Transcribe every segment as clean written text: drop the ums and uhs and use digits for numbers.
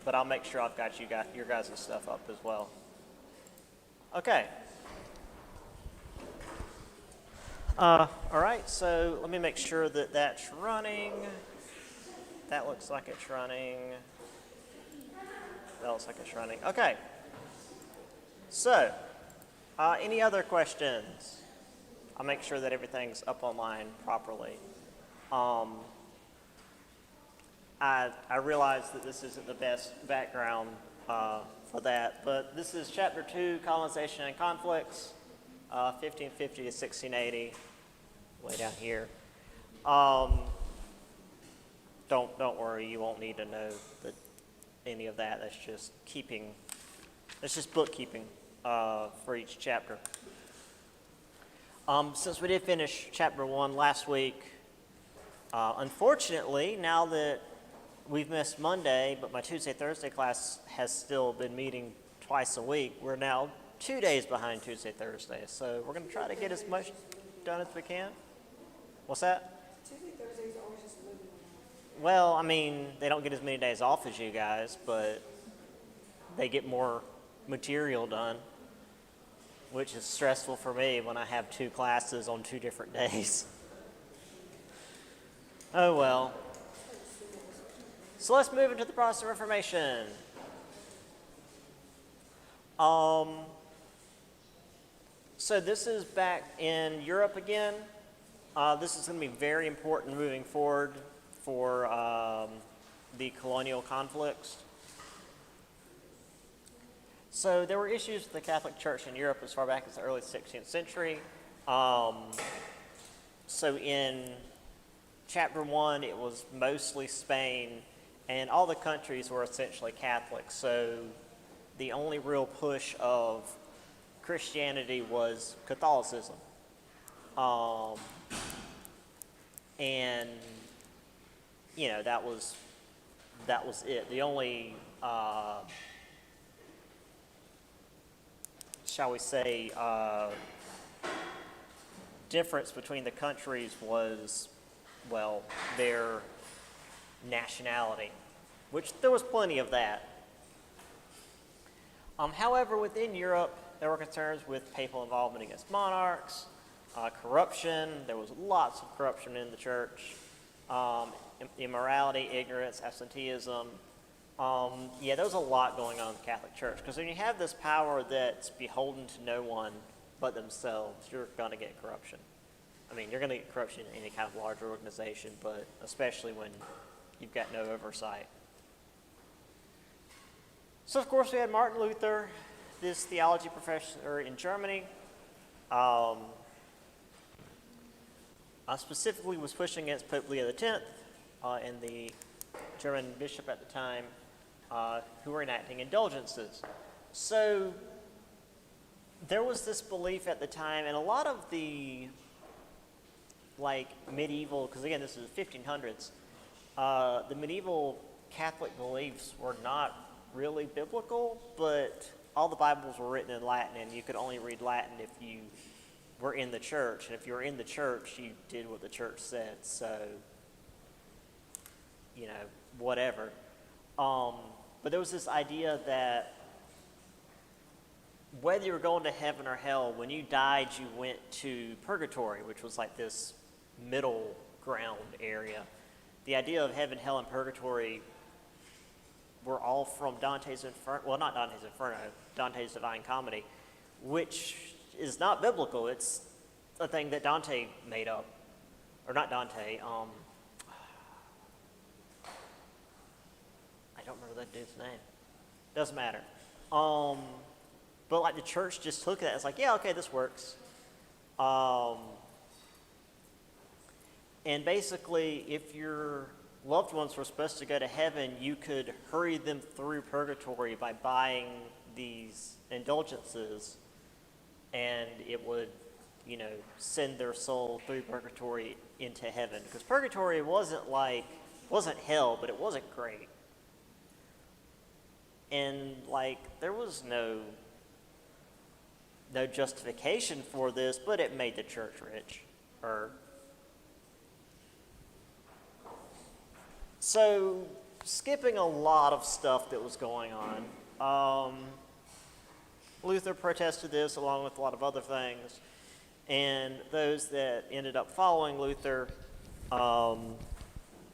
but I'll make sure I've got your guys' stuff up as well. Okay. All right, so let me make sure that that's running. That looks like it's running. That looks like it's running. Okay. So, any other questions? I'll make sure that everything's up online properly. I realize that this isn't the best background for that, but this is Chapter 2, Colonization and Conflicts, 1550 to 1680, way down here. Don't worry, you won't need to know any of that. That's just bookkeeping for each chapter. Since we did finish Chapter 1 last week, unfortunately, now that we've missed Monday, but my Tuesday-Thursday class has still been meeting twice a week, we're now 2 days behind Tuesday-Thursday. So we're going to try to get as much done as we can. What's that? Tuesday-Thursday is always just moving around. Well, I mean, they don't get as many days off as you guys, but they get more material done, which is stressful for me when I have 2 classes on 2 different days. Oh well. So let's move into the Protestant Reformation. So this is back in Europe again. This is going to be very important moving forward for the colonial conflicts. So there were issues with the Catholic Church in Europe as far back as the early 16th century. So in Chapter 1, it was mostly Spain, and all the countries were essentially Catholic. So the only real push of Christianity was Catholicism. And, you know, that was it. The only, shall we say, difference between the countries was, well, their nationality, which there was plenty of that. However, within Europe, there were concerns with papal involvement against monarchs, corruption. There was lots of corruption in the church, immorality, ignorance, absenteeism. Yeah, there was a lot going on in the Catholic Church, because when you have this power that's beholden to no one but themselves, you're going to get corruption. I mean, you're going to get corruption in any kind of larger organization, but especially when you've got no oversight. So, of course, we had Martin Luther, this theology professor in Germany. Specifically was pushing against Pope Leo X and the German bishop at the time, who were enacting indulgences. So there was this belief at the time, and a lot of the medieval, because again this is the 1500s, the medieval Catholic beliefs were not really biblical, but all the Bibles were written in Latin, and you could only read Latin if you were in the church, and if you were in the church, you did what the church said. So, you know, whatever. But there was this idea that whether you were going to heaven or hell, when you died, you went to purgatory, which was like this middle ground area. The idea of heaven, hell, and purgatory were all from Dante's Inferno. Well, not Dante's Inferno, Dante's Divine Comedy, which is not biblical. It's a thing that Dante made up. Or not Dante. I don't remember that dude's name. Doesn't matter. But like the church just took that. It's like, yeah, okay, this works. And basically, if your loved ones were supposed to go to heaven, you could hurry them through purgatory by buying these indulgences, and it would, you know, send their soul through purgatory into heaven. Because purgatory wasn't hell, but it wasn't great. And there was no justification for this, but it made the church rich. So skipping a lot of stuff that was going on. Luther protested this along with a lot of other things, and those that ended up following Luther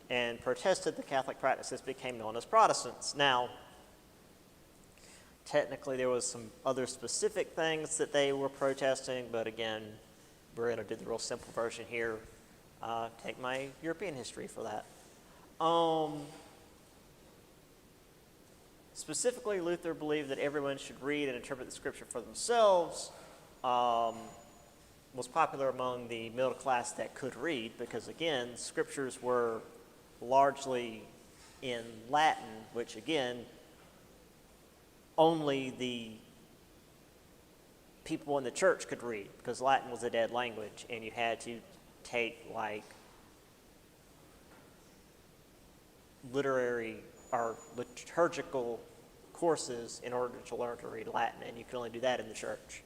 and protested the Catholic practices became known as Protestants. Now, technically there was some other specific things that they were protesting, but again, we're going to do the real simple version here. Take my European history for that. Specifically, Luther believed that everyone should read and interpret the scripture for themselves. Was popular among the middle class that could read because, again, scriptures were largely in Latin, which, again, only the people in the church could read because Latin was a dead language, and you had to take, like, literary or liturgical courses in order to learn to read Latin, and you could only do that in the church.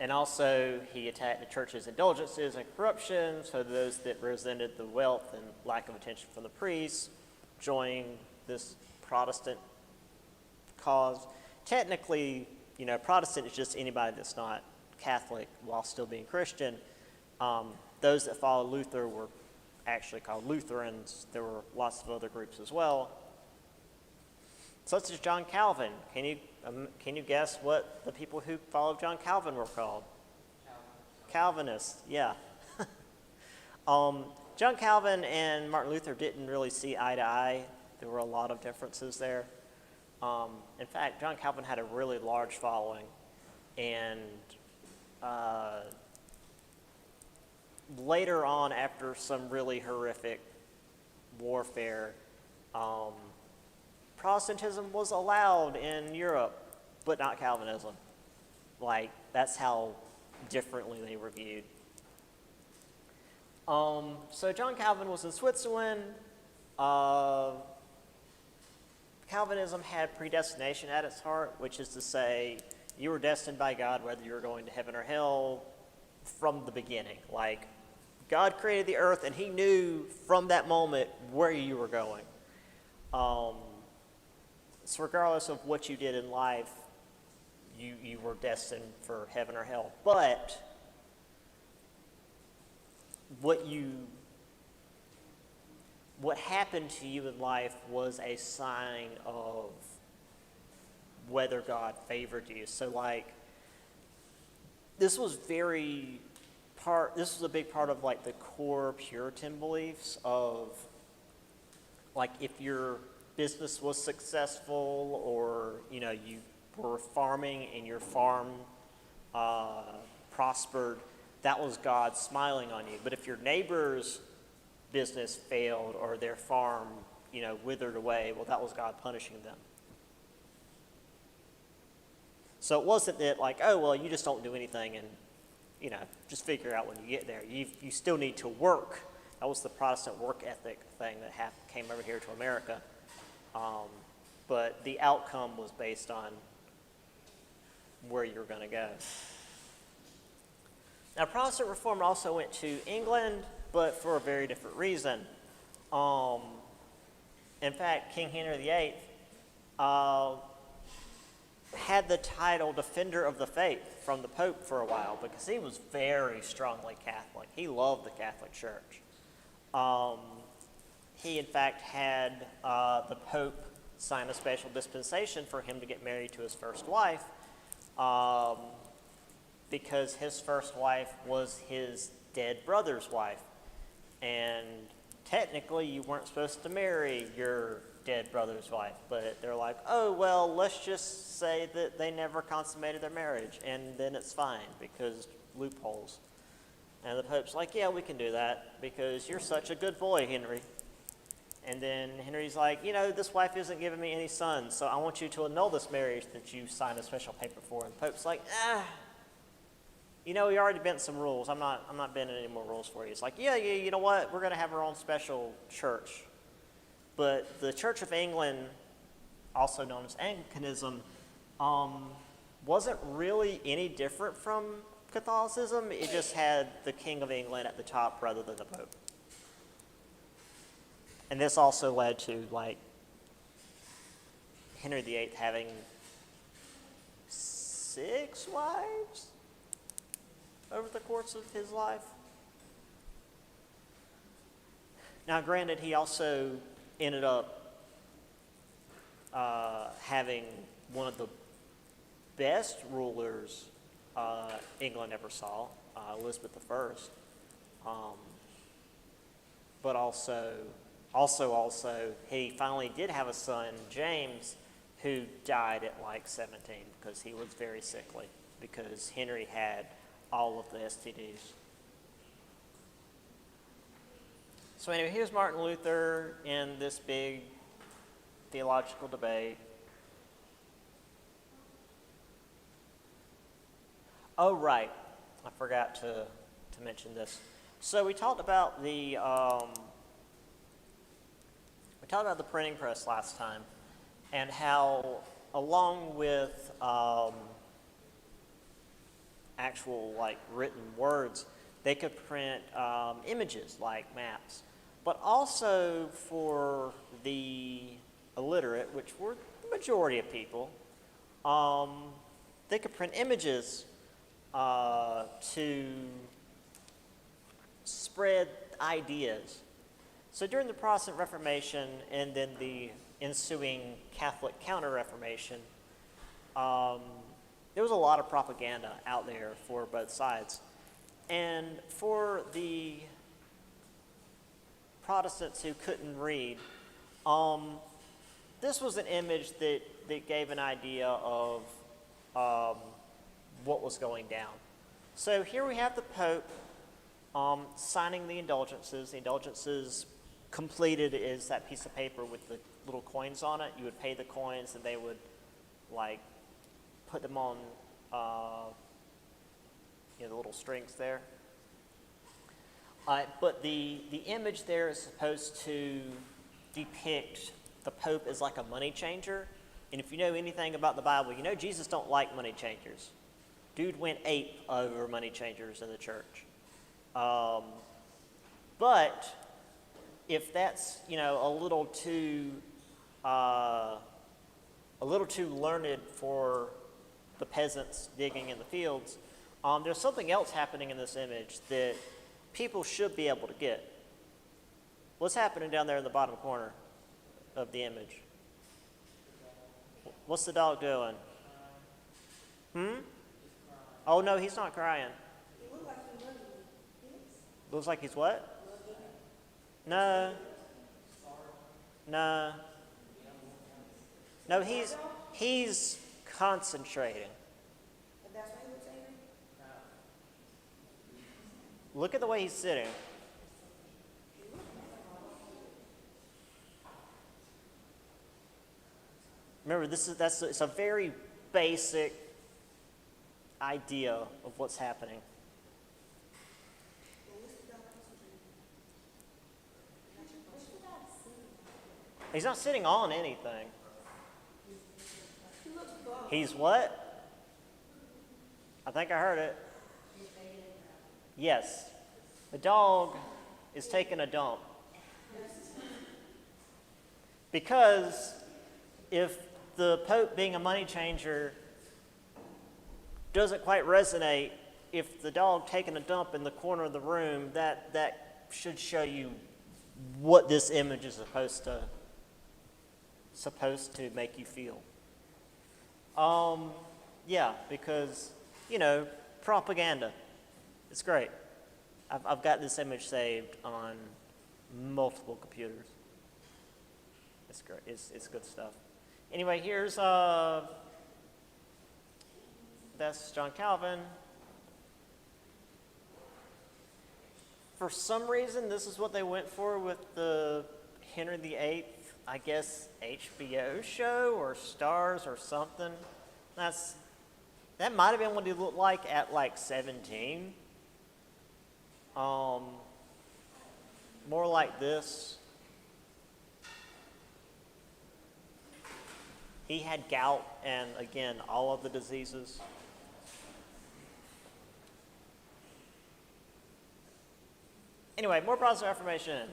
And also, he attacked the church's indulgences and corruption, so those that resented the wealth and lack of attention from the priests joined this Protestant cause. Technically, Protestant is just anybody that's not Catholic while still being Christian. Those that followed Luther were actually called Lutherans. There were lots of other groups as well, such as John Calvin. Can you guess what the people who followed John Calvin were called? Calvinists, yeah. John Calvin and Martin Luther didn't really see eye to eye. There were a lot of differences there. In fact, John Calvin had a really large following, and later on, after some really horrific warfare, Protestantism was allowed in Europe, but not Calvinism. Like, that's how differently they were viewed. So John Calvin was in Switzerland. Calvinism had predestination at its heart, which is to say you were destined by God whether you were going to heaven or hell from the beginning. Like, God created the earth, and he knew from that moment where you were going. So regardless of what you did in life, you were destined for heaven or hell. But what happened to you in life was a sign of whether God favored you. So, like, this was a big part of, like, the core Puritan beliefs of, like, if your business was successful, or you were farming and your farm prospered, that was God smiling on you. But if your neighbor's business failed or their farm withered away, well, that was God punishing them. So it wasn't that, like, oh, well, you just don't do anything and just figure out when you get there. You still need to work. That was the Protestant work ethic thing that came over here to America. But the outcome was based on where you're going to go. Now, Protestant reform also went to England, but for a very different reason. In fact, King Henry VIII had the title Defender of the Faith from the Pope for a while because he was very strongly Catholic. He loved the Catholic Church. He, in fact, had the Pope sign a special dispensation for him to get married to his first wife because his first wife was his dead brother's wife. And technically, you weren't supposed to marry your dead brother's wife, but they're like, oh, well, let's just say that they never consummated their marriage, and then it's fine because loopholes. And the Pope's like, yeah, we can do that because you're such a good boy, Henry. And then Henry's like, this wife isn't giving me any sons, so I want you to annul this marriage that you signed a special paper for. And the Pope's like, we already bent some rules. I'm not bending any more rules for you. It's like, yeah, you know what? We're going to have our own special church. But the Church of England, also known as Anglicanism, wasn't really any different from Catholicism. It just had the King of England at the top rather than the Pope. And this also led to like Henry VIII having 6 wives over the course of his life. Now, granted, he also ended up having one of the best rulers England ever saw, Elizabeth I. But also, he finally did have a son, James, who died at like 17 because he was very sickly because Henry had all of the STDs. So anyway, here's Martin Luther in this big theological debate. Oh, right. I forgot to mention this. So we talked about the printing press last time, and how along with actual like written words, they could print images like maps. But also for the illiterate, which were the majority of people, they could print images to spread ideas. So during the Protestant Reformation and then the ensuing Catholic Counter-Reformation, there was a lot of propaganda out there for both sides. And for the Protestants who couldn't read, this was an image that gave an idea of what was going down. So here we have the Pope signing the indulgences. The indulgences completed is that piece of paper with the little coins on it. You would pay the coins and they would like put them on the little strings there. But the image there is supposed to depict the Pope as like a money changer. And if you know anything about the Bible, you know Jesus don't like money changers. Dude went ape over money changers in the church. But if that's a little too learned for the peasants digging in the fields, there's something else happening in this image that people should be able to get. What's happening down there in the bottom corner of the image? What's the dog doing? Oh no, he's not crying. He looked like he loved me. Looks like he's what? No. No. No, he's concentrating. And that's why he looks angry? Look at the way he's sitting. Remember, it's a very basic idea of what's happening. He's not sitting on anything. He's what? I think I heard it. Yes. The dog is taking a dump. Because if the Pope being a money changer doesn't quite resonate, if the dog taking a dump in the corner of the room, that should show you what this image is supposed to make you feel. Yeah, because propaganda. It's great. I've got this image saved on multiple computers. It's great. It's good stuff. Anyway, here's that's John Calvin. For some reason, this is what they went for with the Henry VIII, I guess, HBO show or Stars or something. That might have been what he looked like at like 17. More like this. He had gout and, again, all of the diseases. Anyway, more Protestant Reformation.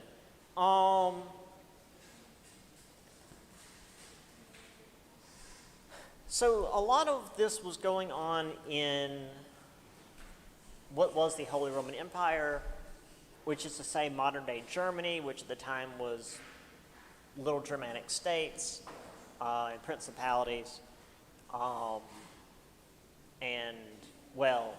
So a lot of this was going on in what was the Holy Roman Empire, which is to say modern-day Germany, which at the time was little Germanic states and principalities, and, well,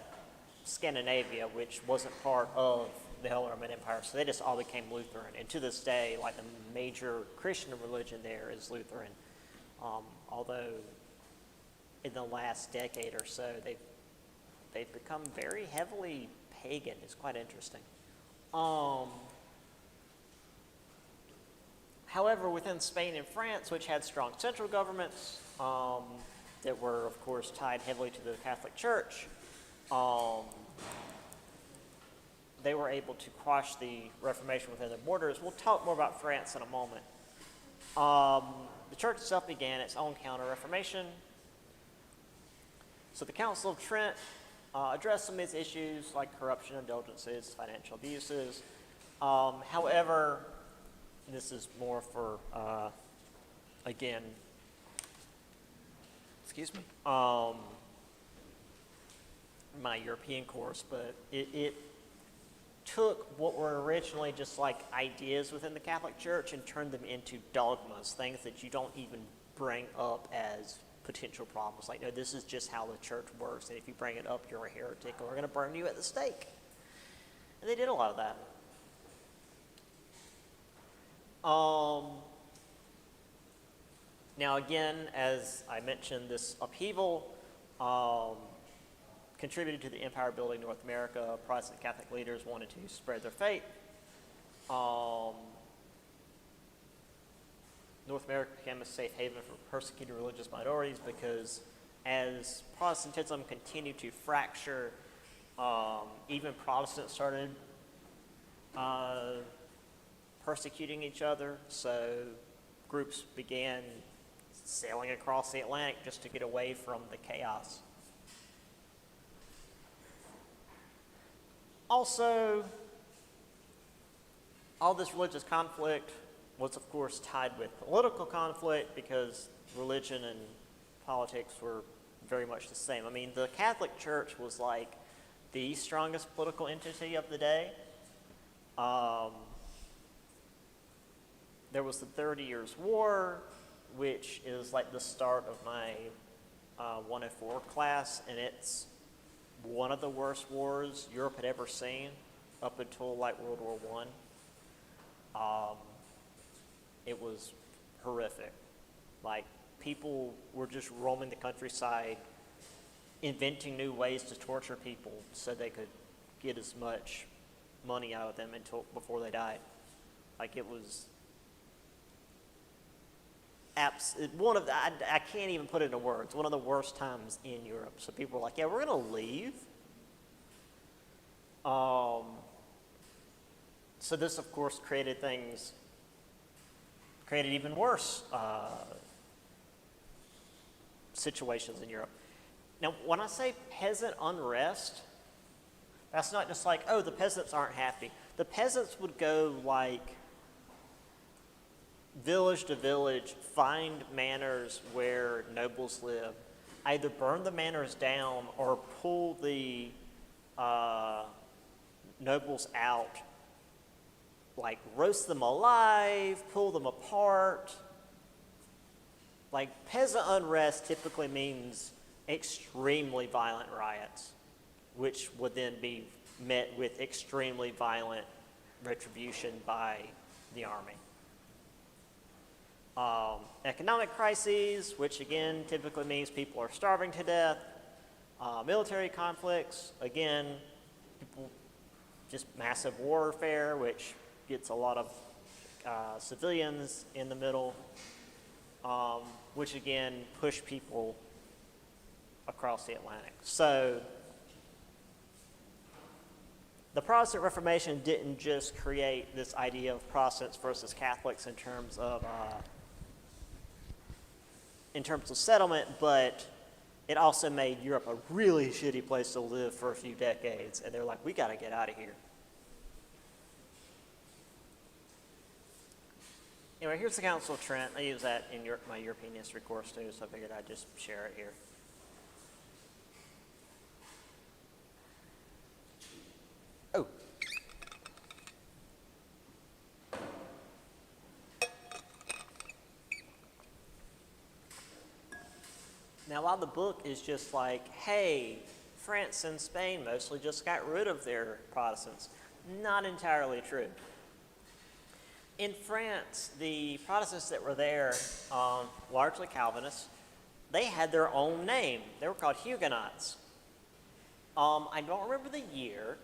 Scandinavia, which wasn't part of the Holy Roman Empire, so they just all became Lutheran. And to this day, like, the major Christian religion there is Lutheran, although in the last decade or so, they've become very heavily pagan. It's quite interesting. However, within Spain and France, which had strong central governments that were, of course, tied heavily to the Catholic Church, they were able to quash the Reformation within their borders. We'll talk more about France in a moment. The church itself began its own counter-reformation. So the Council of Trent addressed some of these issues like corruption, indulgences, financial abuses. However, this is more for, again, excuse me, my European course, but it took what were originally just like ideas within the Catholic Church and turned them into dogmas, things that you don't even bring up as potential problems. Like, no, this is just how the church works, and if you bring it up, you're a heretic, and we're going to burn you at the stake. And they did a lot of that. Now, again, as I mentioned, this upheaval contributed to the empire building North America. Protestant Catholic leaders wanted to spread their faith. North America became a safe haven for persecuted religious minorities because as Protestantism continued to fracture, even Protestants started persecuting each other. So groups began sailing across the Atlantic just to get away from the chaos. Also, all this religious conflict was, of course, tied with political conflict because religion and politics were very much the same. I mean, the Catholic Church was like the strongest political entity of the day. There was the 30 Years' War, which is like the start of my 104 class, and it's one of the worst wars Europe had ever seen up until like World War I. It was horrific. Like, people were just roaming the countryside, inventing new ways to torture people so they could get as much money out of them before they died. Like, it was I can't even put it into words, one of the worst times in Europe. So people were like, yeah, we're going to leave. So this, of course, created even worse situations in Europe. Now, when I say peasant unrest, that's not just like, oh, the peasants aren't happy. The peasants would go like village to village, find manors where nobles live, either burn the manors down or pull the nobles out, like roast them alive, pull them apart. Like, peasant unrest typically means extremely violent riots, which would then be met with extremely violent retribution by the army. Economic crises, which again typically means people are starving to death. Military conflicts, again, just massive warfare, which gets a lot of civilians in the middle, which again push people across the Atlantic. So the Protestant Reformation didn't just create this idea of Protestants versus Catholics in terms of settlement, but it also made Europe a really shitty place to live for a few decades. And they're like, we got to get out of here. Anyway, here's the Council of Trent. I use that in my European history course too, so I figured I'd just share it here. Oh. Now, while the book is just like, hey, France and Spain mostly just got rid of their Protestants, not entirely true. In France, the Protestants that were there, largely Calvinists, they had their own name. They were called Huguenots. I don't remember the year,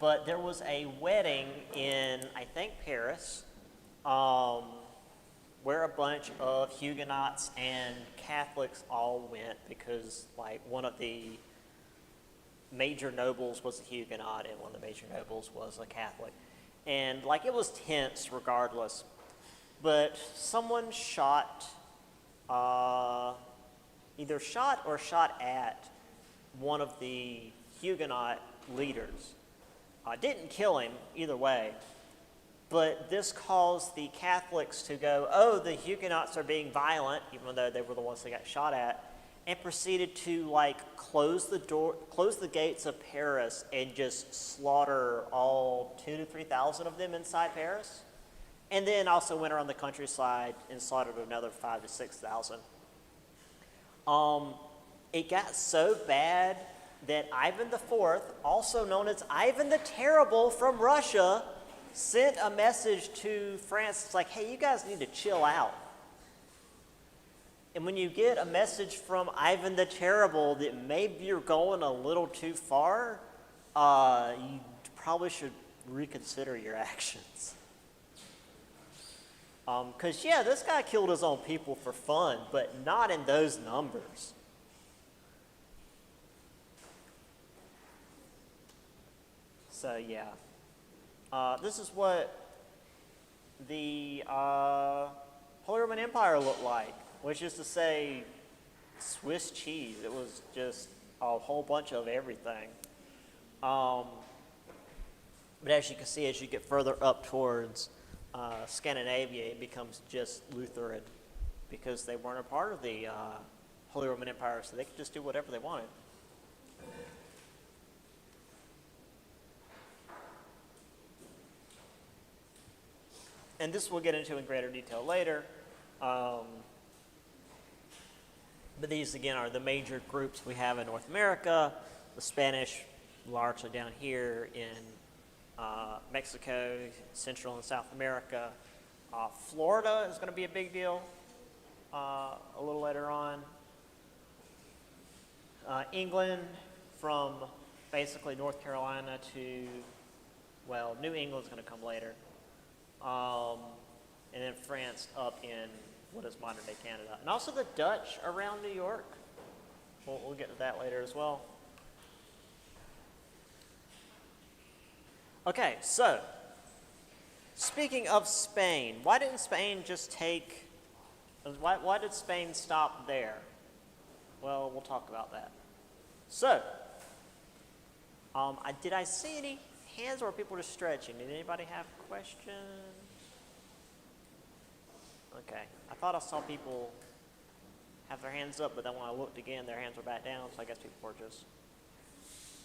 but there was a wedding in, I think, Paris, where a bunch of Huguenots and Catholics all went because, like, one of the major nobles was a Huguenot and one of the major nobles was a Catholic. And, like, it was tense regardless. But someone shot, either shot or shot at one of the Huguenot leaders. Didn't kill him, either way. But this caused the Catholics to go, oh, the Huguenots are being violent, even though they were the ones that got shot at, and proceeded to, like, close the gates of Paris and just slaughter all 2,000 to 3,000 of them inside Paris. And then also went around the countryside and slaughtered another 5,000 to 6,000. It got so bad that Ivan IV, also known as Ivan the Terrible from Russia, sent a message to France. It's like, hey, you guys need to chill out. And when you get a message from Ivan the Terrible that maybe you're going a little too far, you probably should reconsider your actions. Because, yeah, this guy killed his own people for fun, but not in those numbers. So, yeah. This is what the Holy Roman Empire looked like, which is to say Swiss cheese. It was just a whole bunch of everything. But as you can see, as you get further up towards Scandinavia, it becomes just Lutheran because they weren't a part of the Holy Roman Empire, so they could just do whatever they wanted. And this we'll get into in greater detail later. But these, again, are the major groups we have in North America. The Spanish, largely down here in Mexico, Central and South America. Florida is going to be a big deal a little later on. England, from basically North Carolina to, well, New England's going to come later. And then France up in what is modern-day Canada. And also the Dutch around New York. We'll get to that later as well. Okay, so, speaking of Spain, why didn't Spain just take, why did Spain stop there? Well, we'll talk about that. So, did I see any hands or were people just stretching? Did anybody have questions? Okay, I thought I saw people have their hands up, but then when I looked again, their hands were back down, so I guess people were just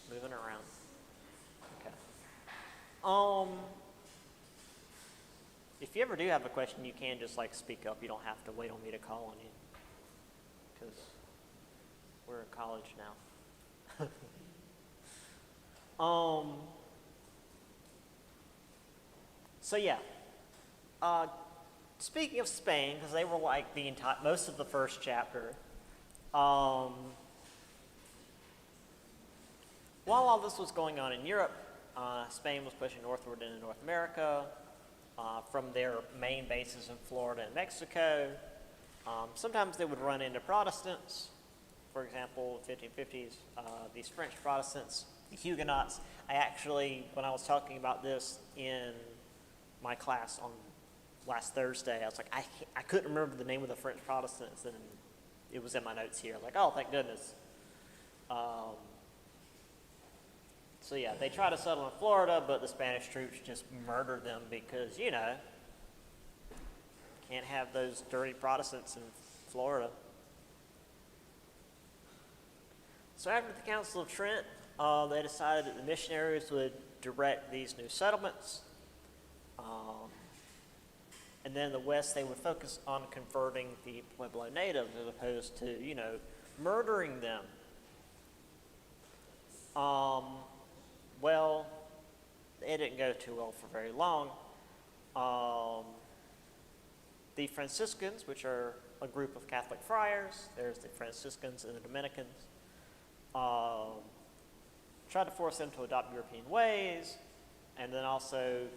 moving around. Okay. If you ever do have a question, you can just like speak up. You don't have to wait on me to call on you, because we're in college now. So yeah. Speaking of Spain, because they were like the entire most of the first chapter. While all this was going on in Europe, Spain was pushing northward into North America from their main bases in Florida and Mexico. Sometimes they would run into Protestants. For example, 1550s, these French Protestants, the Huguenots. I actually, when I was talking about this in my class on last Thursday, I was like, I couldn't remember the name of the French Protestants, and it was in my notes here. Like, oh, thank goodness. So yeah, they try to settle in Florida, but the Spanish troops just murder them because, you know, Can't have those dirty Protestants in Florida. So after the Council of Trent, they decided that the missionaries would direct these new settlements. And then in the West, they would focus on converting the Pueblo natives as opposed to, murdering them. Well, it didn't go too well for very long. The Franciscans, which are a group of Catholic friars, there's the Franciscans and the Dominicans, tried to force them to adopt European ways, and then also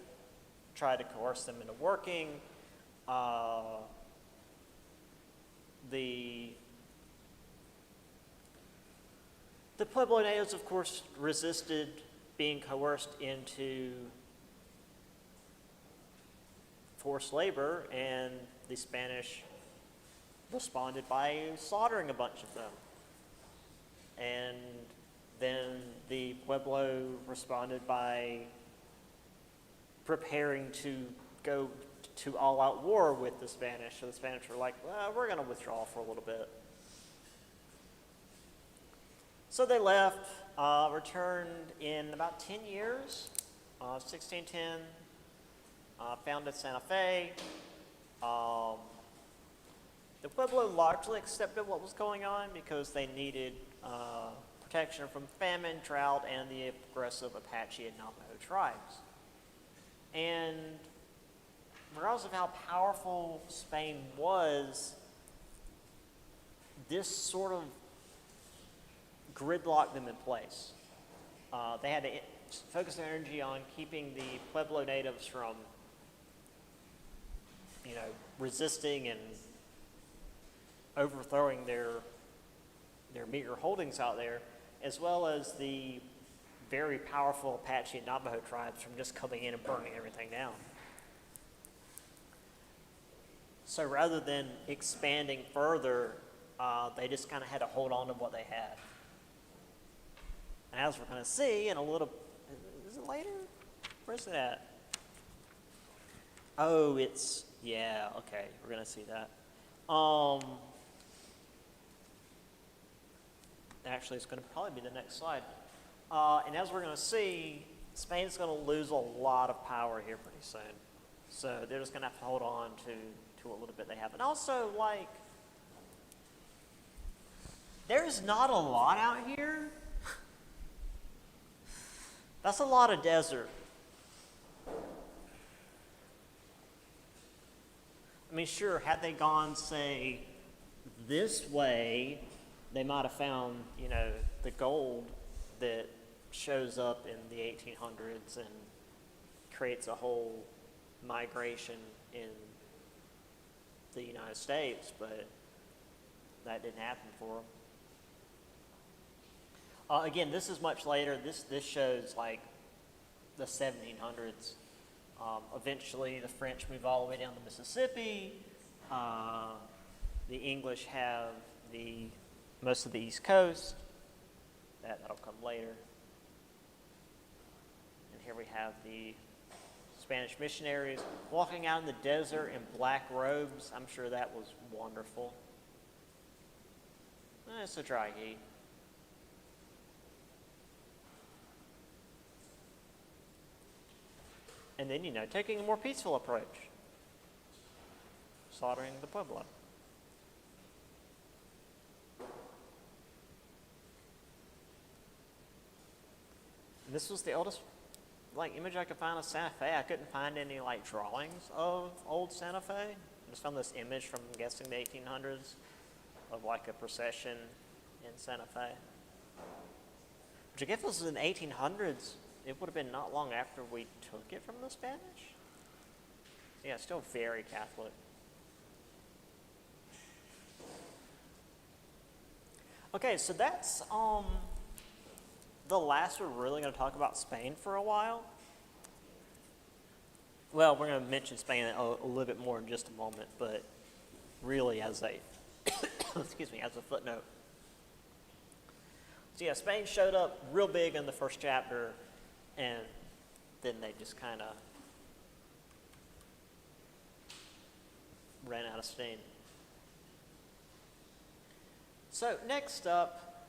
tried to coerce them into working. The Pueblo natives, of course, resisted being coerced into forced labor, and the Spanish responded by slaughtering a bunch of them. And then the Pueblo responded by preparing to go to all-out war with the Spanish. So the Spanish were like, well, we're going to withdraw for a little bit. So they left, returned in about 10 years, 1610, founded Santa Fe. The Pueblo largely accepted what was going on because they needed protection from famine, drought, and the aggressive Apache and Navajo tribes. And regardless of how powerful Spain was, this sort of gridlocked them in place. They had to focus their energy on keeping the Pueblo natives from, resisting and overthrowing their meager holdings out there, as well as the very powerful Apache and Navajo tribes from just coming in and burning everything down. So rather than expanding further, they just kind of had to hold on to what they had. And as we're going to see in a little, is it later? Where's it at? Oh, yeah, okay, we're going to see that. Actually, it's going to probably be the next slide. And as we're going to see, Spain's going to lose a lot of power here pretty soon. So they're just going to have to hold on to what little bit they have. And also, there's not a lot out here. That's a lot of desert. I mean, sure, had they gone, say, this way, they might have found, the gold that shows up in the 1800s and creates a whole migration in the United States, but that didn't happen for them. Again, this is much later. This shows the 1700s. Eventually, the French move all the way down the Mississippi. The English have most of the East Coast. That'll come later. And here we have the Spanish missionaries walking out in the desert in black robes. I'm sure that was wonderful. It's a dry heat. And then, taking a more peaceful approach. Slaughtering the Pueblo. And this was the oldest, image I could find of Santa Fe. I couldn't find any, drawings of old Santa Fe. I just found this image from, I'm guessing, the 1800s of, a procession in Santa Fe. Which, I guess this was in the 1800s. It would have been not long after we took it from the Spanish. Yeah, still very Catholic. Okay, so that's the last we're really going to talk about Spain for a while. Well, we're going to mention Spain a little bit more in just a moment, but really as a as a footnote. So yeah, Spain showed up real big in the first chapter, and then they just kind of ran out of steam. So next up,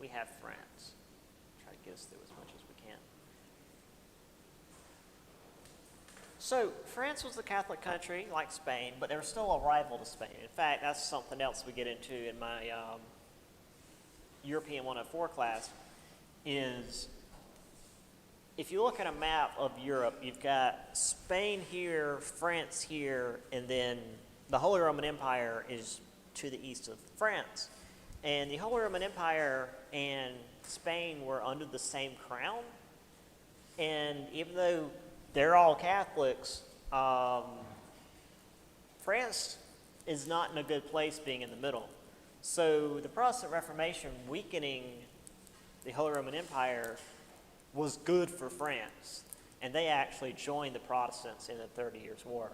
we have France. Try to get us through as much as we can. So France was a Catholic country like Spain, but they were still a rival to Spain. In fact, that's something else we get into in my European 104 class, is if you look at a map of Europe, you've got Spain here, France here, and then the Holy Roman Empire is to the east of France. And the Holy Roman Empire and Spain were under the same crown. And even though they're all Catholics, France is not in a good place being in the middle. So the Protestant Reformation weakening the Holy Roman Empire was good for France. And they actually joined the Protestants in the 30 Years' War.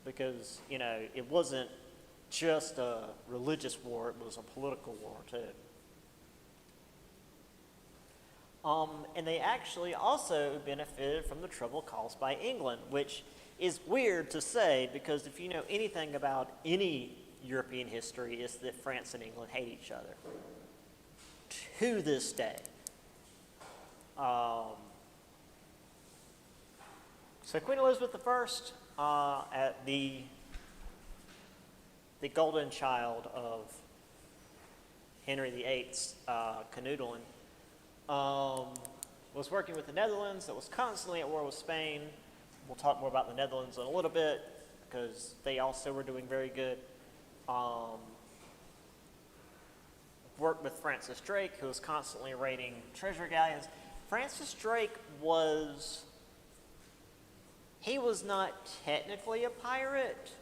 Because, it wasn't just a religious war, it was a political war too. And they actually also benefited from the trouble caused by England, which is weird to say because if you know anything about any European history, it's that France and England hate each other to this day. So Queen Elizabeth I, at the golden child of Henry VIII's canoodling, was working with the Netherlands that was constantly at war with Spain. We'll talk more about the Netherlands in a little bit because they also were doing very good. Worked with Francis Drake, who was constantly raiding treasure galleons. Francis Drake was not technically a pirate.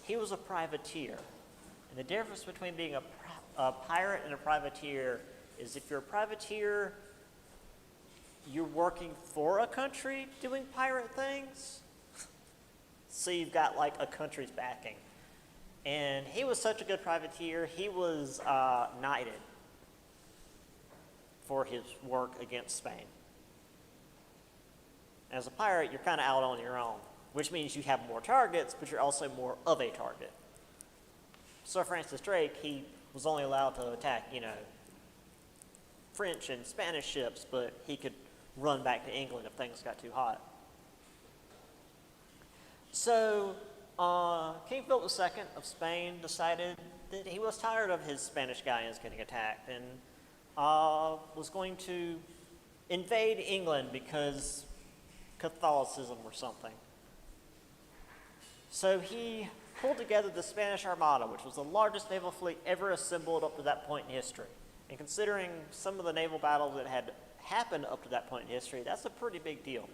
He was a privateer. And the difference between being a pirate and a privateer is if you're a privateer, you're working for a country doing pirate things. So you've got like a country's backing. And he was such a good privateer, he was knighted for his work against Spain. As a pirate, you're kind of out on your own, which means you have more targets, but you're also more of a target. Sir Francis Drake, he was only allowed to attack, French and Spanish ships, but he could run back to England if things got too hot. So King Philip II of Spain decided that he was tired of his Spanish galleons getting attacked and was going to invade England because Catholicism or something. So he pulled together the Spanish Armada, which was the largest naval fleet ever assembled up to that point in history. And considering some of the naval battles that had happened up to that point in history, that's a pretty big deal.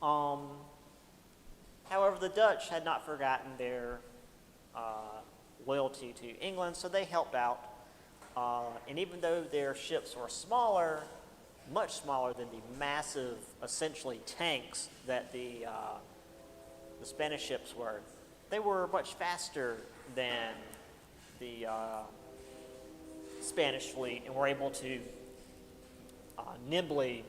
However, the Dutch had not forgotten their loyalty to England, so they helped out. And even though their ships were smaller, much smaller than the massive, essentially tanks that the Spanish ships were, they were much faster than the Spanish fleet and were able to nimbly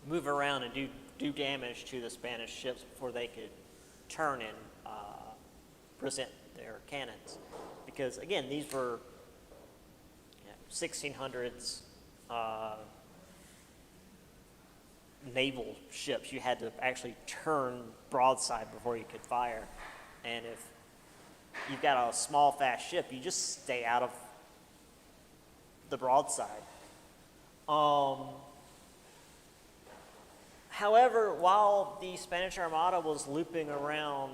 move around and do damage to the Spanish ships before they could turn and present their cannons. Because again, these were 1600s naval ships. You had to actually turn broadside before you could fire. And if you've got a small, fast ship, you just stay out of the broadside. However, while the Spanish Armada was looping around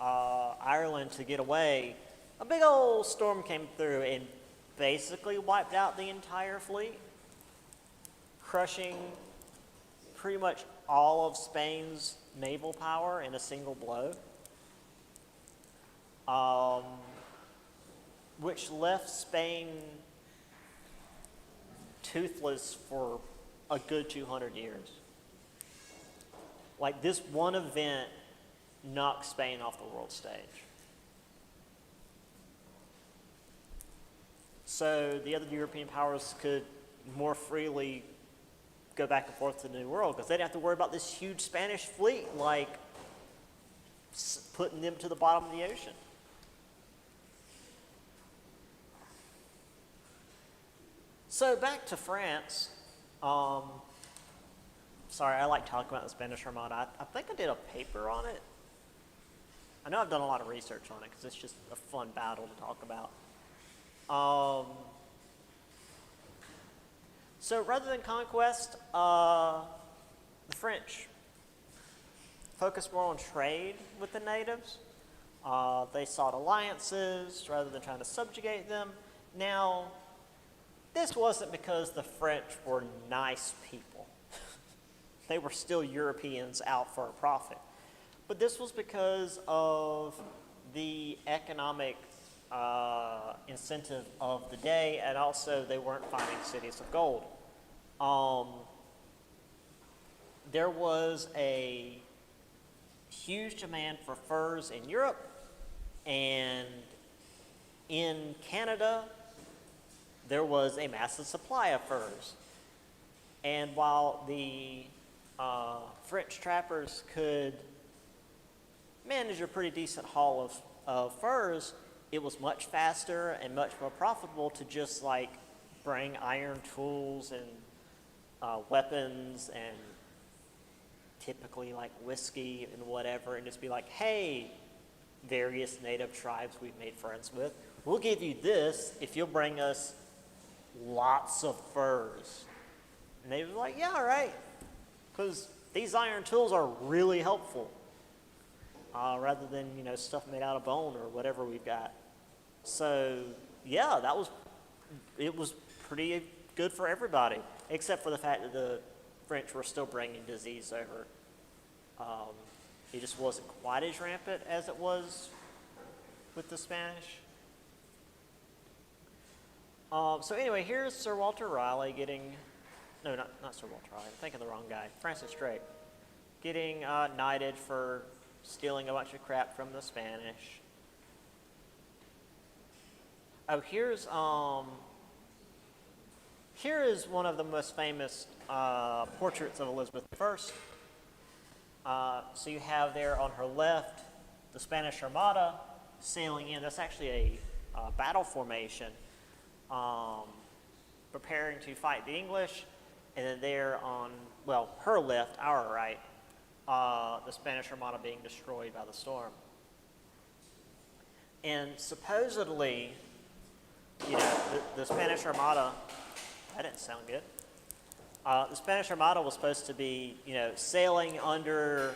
Ireland to get away, a big old storm came through and basically wiped out the entire fleet, crushing pretty much all of Spain's naval power in a single blow, which left Spain toothless for a good 200 years. Like, this one event knocked Spain off the world stage. So the other European powers could more freely go back and forth to the New World because they didn't have to worry about this huge Spanish fleet like putting them to the bottom of the ocean. So back to France. Sorry, I like talking about the Spanish Armada. I think I did a paper on it. I know I've done a lot of research on it because it's just a fun battle to talk about. So rather than conquest, the French focused more on trade with the natives. They sought alliances rather than trying to subjugate them. Now, this wasn't because the French were nice people. They were still Europeans out for a profit. But this was because of the economic incentive of the day, and also they weren't finding cities of gold. There was a huge demand for furs in Europe, and in Canada, there was a massive supply of furs. And while the French trappers could manage a pretty decent haul of furs, it was much faster and much more profitable to just like bring iron tools and weapons and typically like whiskey and whatever, and just be like, hey, various native tribes we've made friends with, we'll give you this if you'll bring us lots of furs. And they were like, yeah, all right, because these iron tools are really helpful, rather than, you know, stuff made out of bone or whatever we've got. So yeah, it was pretty good for everybody, except for the fact that the French were still bringing disease over. It just wasn't quite as rampant as it was with the Spanish. So anyway, here's Sir Walter Raleigh getting, no, not Sir Walter Raleigh, I'm thinking the wrong guy, Francis Drake, getting knighted for stealing a bunch of crap from the Spanish. Oh, here is one of the most famous portraits of Elizabeth I. So you have there on her left the Spanish Armada sailing in. That's actually a battle formation, preparing to fight the English. And then there on, well, her left, our right, the Spanish Armada being destroyed by the storm. And supposedly, you know, the Spanish Armada, that didn't sound good. The Spanish Armada was supposed to be, you know, sailing under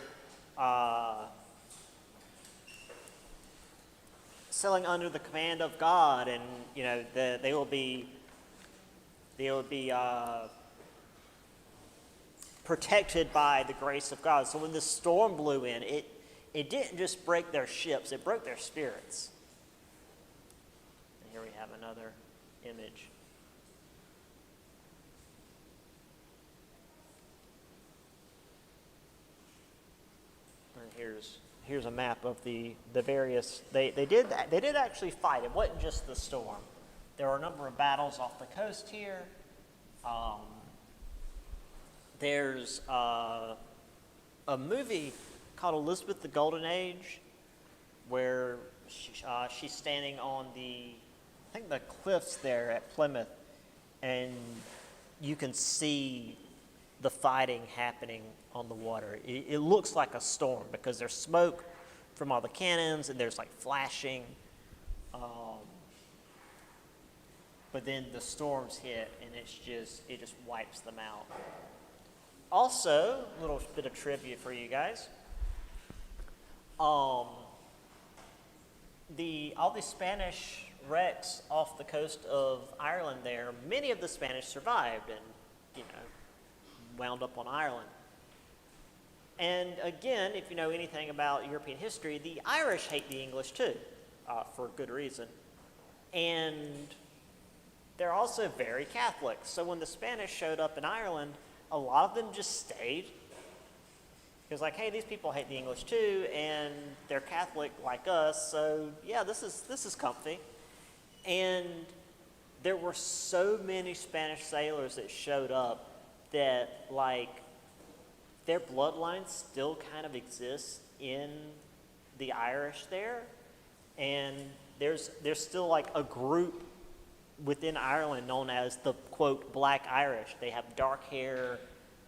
the command of God, and you know they will be protected by the grace of God. So when the storm blew in, it didn't just break their ships; it broke their spirits. And here we have another image. Here's a map of the various. They did actually fight. It wasn't just the storm. There were a number of battles off the coast here. There's a movie called Elizabeth the Golden Age, where she's standing on the cliffs there at Plymouth, and you can see the fighting happening on the water. It looks like a storm because there's smoke from all the cannons and there's like flashing. But then the storms hit and it just wipes them out. Also, a little bit of trivia for you guys. All the Spanish wrecks off the coast of Ireland there, many of the Spanish survived and, you know, wound up on Ireland. And again, if you know anything about European history, the Irish hate the English too, for good reason. And they're also very Catholic. So when the Spanish showed up in Ireland, a lot of them just stayed. It was like, hey, these people hate the English too, and they're Catholic like us, so yeah, this is comfy. And there were so many Spanish sailors that showed up that like their bloodline still kind of exists in the Irish there, and there's still like a group within Ireland known as the quote Black Irish. They have dark hair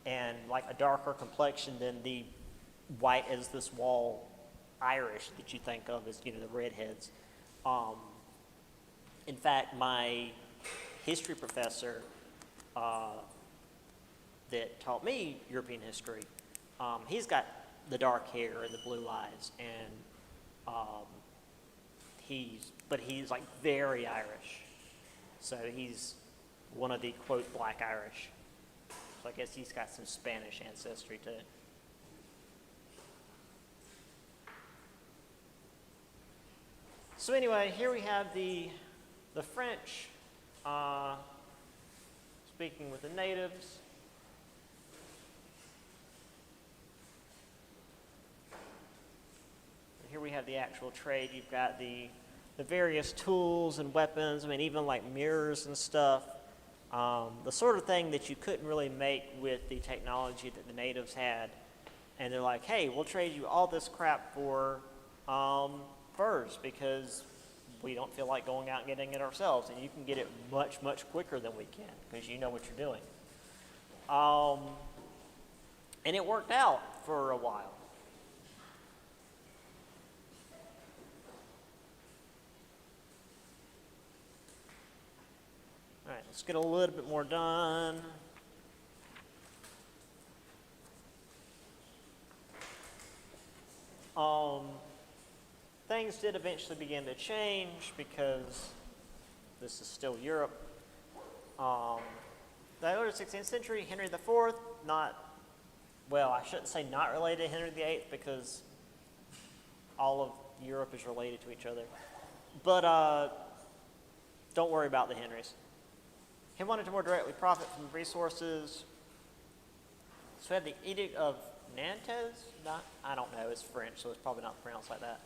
and like a darker complexion than the white as this wall Irish that you think of as, you know, the redheads. In fact, my history professor that taught me European history, he's got the dark hair and the blue eyes, and he's like very Irish. So he's one of the quote Black Irish. So I guess he's got some Spanish ancestry too. So anyway, here we have the French speaking with the natives. And here we have the actual trade. You've got the various tools and weapons. I mean, even like mirrors and stuff. The sort of thing that you couldn't really make with the technology that the natives had. And they're like, hey, we'll trade you all this crap for furs because we don't feel like going out and getting it ourselves, and you can get it much, much quicker than we can because you know what you're doing. And it worked out for a while. All right, let's get a little bit more done. Things did eventually begin to change because this is still Europe. The early 16th century, Henry IV, I shouldn't say not related to Henry VIII because all of Europe is related to each other. But don't worry about the Henrys. He wanted to more directly profit from the resources. So we have the Edict of Nantes? I don't know, it's French, so it's probably not pronounced like that.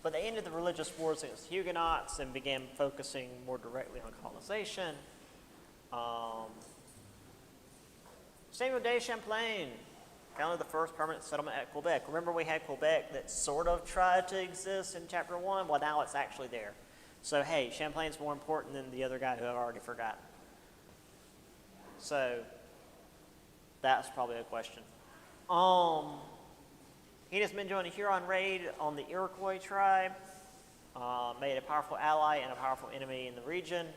But they ended the religious wars against Huguenots and began focusing more directly on colonization. Samuel de Champlain founded the first permanent settlement at Quebec. Remember we had Quebec that sort of tried to exist in chapter 1? Well, now it's actually there. So, hey, Champlain's more important than the other guy who I've already forgotten. So, that's probably a question. He has been joined a Huron raid on the Iroquois tribe, made a powerful ally and a powerful enemy in the region.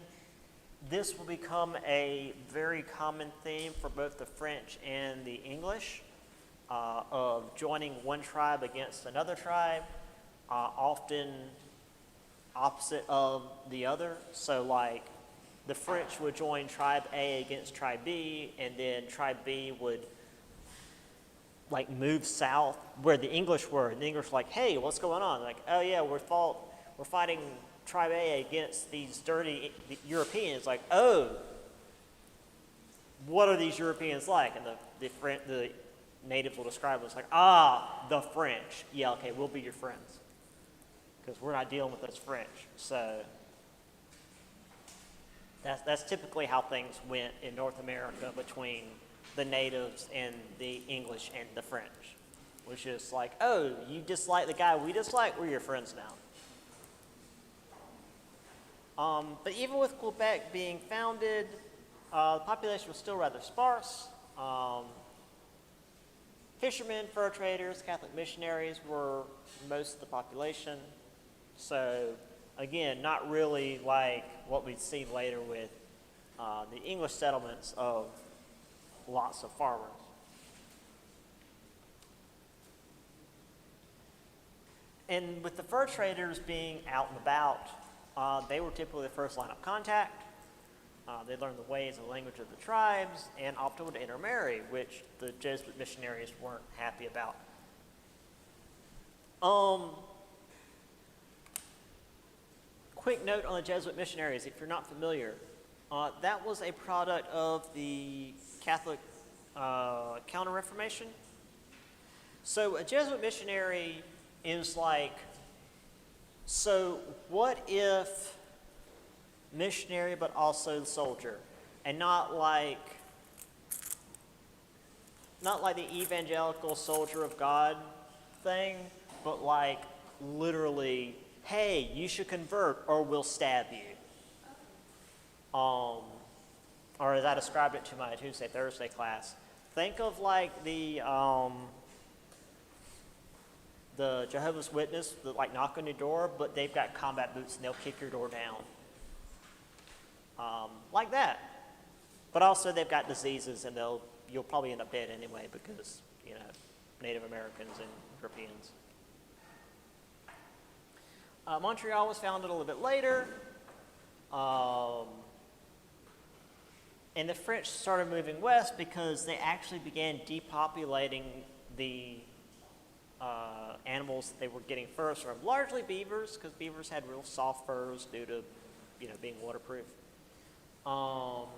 This will become a very common theme for both the French and the English, of joining one tribe against another tribe, often opposite of the other. So like the French would join tribe A against tribe B, and then tribe B would like move south where the English were, and the English were like, hey, what's going on? Like, oh yeah, we're fighting tribe A against these dirty Europeans. Like, oh, what are these Europeans like? And the natives will describe it as like, the French. Yeah, okay, we'll be your friends because we're not dealing with those French. So that's typically how things went in North America between the natives and the English and the French. Which is like, oh, you dislike the guy we dislike, we're your friends now. But even with Quebec being founded, the population was still rather sparse. Fishermen, fur traders, Catholic missionaries were most of the population. So again, not really like what we'd see later with the English settlements of lots of farmers. And with the fur traders being out and about, they were typically the first line of contact. They learned the ways and language of the tribes and often would intermarry, which the Jesuit missionaries weren't happy about. Quick note on the Jesuit missionaries, if you're not familiar. That was a product of the Catholic Counter-Reformation. So a Jesuit missionary is like, so what if missionary but also soldier? and not like the evangelical soldier of God thing, but like literally, hey, you should convert or we'll stab you. Or as I described it to my Tuesday, Thursday class, think of like the Jehovah's Witness that like knock on your door, but they've got combat boots and they'll kick your door down. Like that. But also they've got diseases and you'll probably end up dead anyway because, Native Americans and Europeans. Montreal was founded a little bit later. And the French started moving west because they actually began depopulating the animals that they were getting furs from, largely beavers, because beavers had real soft furs due to, being waterproof. So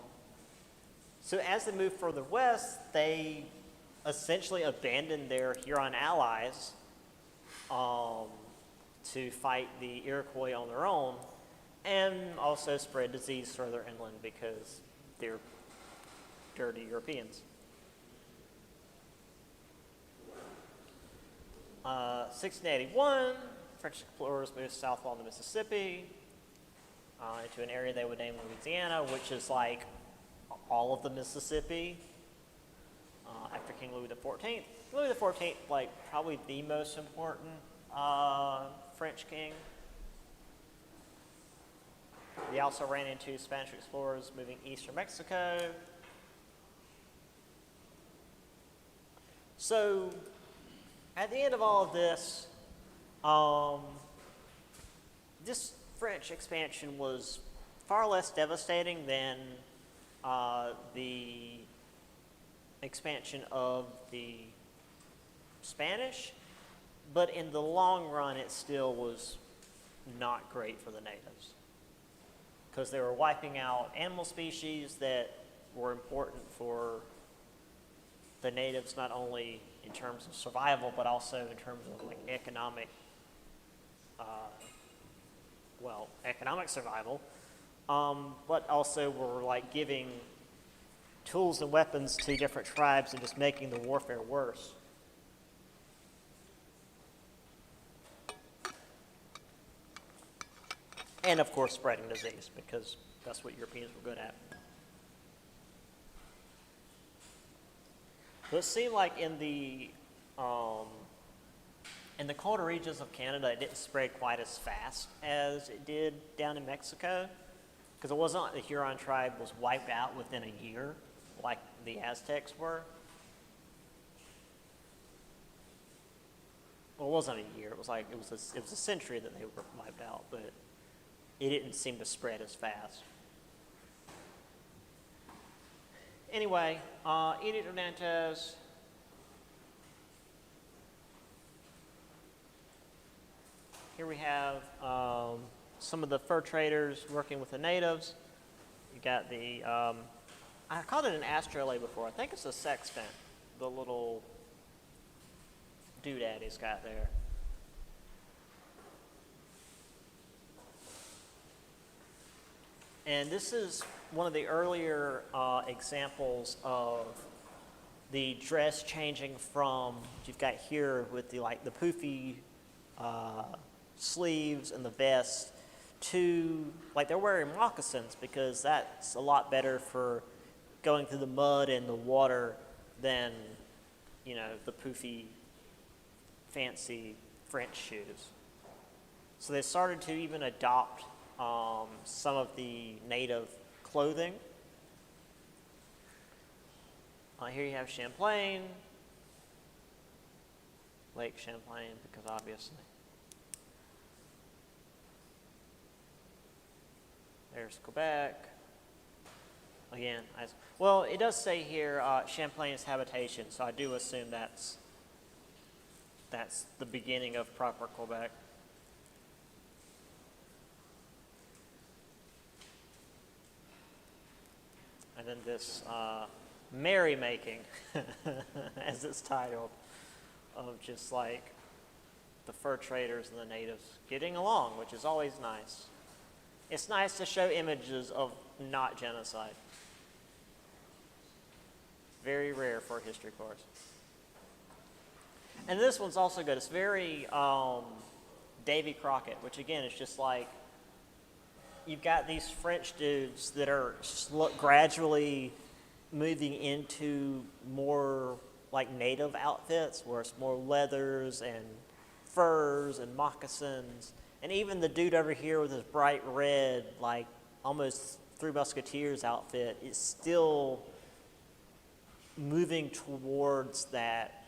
as they moved further west, they essentially abandoned their Huron allies to fight the Iroquois on their own, and also spread disease further inland because they're dirty Europeans. 1681, French explorers moved south along the Mississippi into an area they would name Louisiana, which is like all of the Mississippi after King Louis XIV. Louis XIV, like probably the most important French king. They also ran into Spanish explorers moving east from Mexico. So, at the end of all of this, this French expansion was far less devastating than the expansion of the Spanish, but in the long run, it still was not great for the natives because they were wiping out animal species that were important for the natives, not only in terms of survival, but also in terms of like economic survival, but also were like giving tools and weapons to different tribes and just making the warfare worse. And of course spreading disease, because that's what Europeans were good at. So it seemed like in the colder regions of Canada, it didn't spread quite as fast as it did down in Mexico, because it wasn't like the Huron tribe was wiped out within a year, like the Aztecs were. Well, it wasn't a year. It was like it was a century that they were wiped out, but it didn't seem to spread as fast. Anyway, Edict of Nantes. Here we have some of the fur traders working with the natives. You got the, I called it an astrolabe before. I think it's a sextant, the little doodad he's got there. And this is one of the earlier examples of the dress changing from, you've got here with the poofy sleeves and the vest, to like they're wearing moccasins, because that's a lot better for going through the mud and the water than the poofy fancy French shoes. So they started to even adopt some of the native clothing. Here you have Champlain, Lake Champlain, because obviously. There's Quebec. Again, well, it does say here Champlain's habitation, so I do assume that's the beginning of proper Quebec. And then this merrymaking, as it's titled, of just like the fur traders and the natives getting along, which is always nice. It's nice to show images of not genocide. Very rare for a history course. And this one's also good. It's very Davy Crockett, which again is just like you've got these French dudes that are gradually moving into more like native outfits, where it's more leathers and furs and moccasins. And even the dude over here with his bright red, like almost Three Musketeers outfit is still moving towards that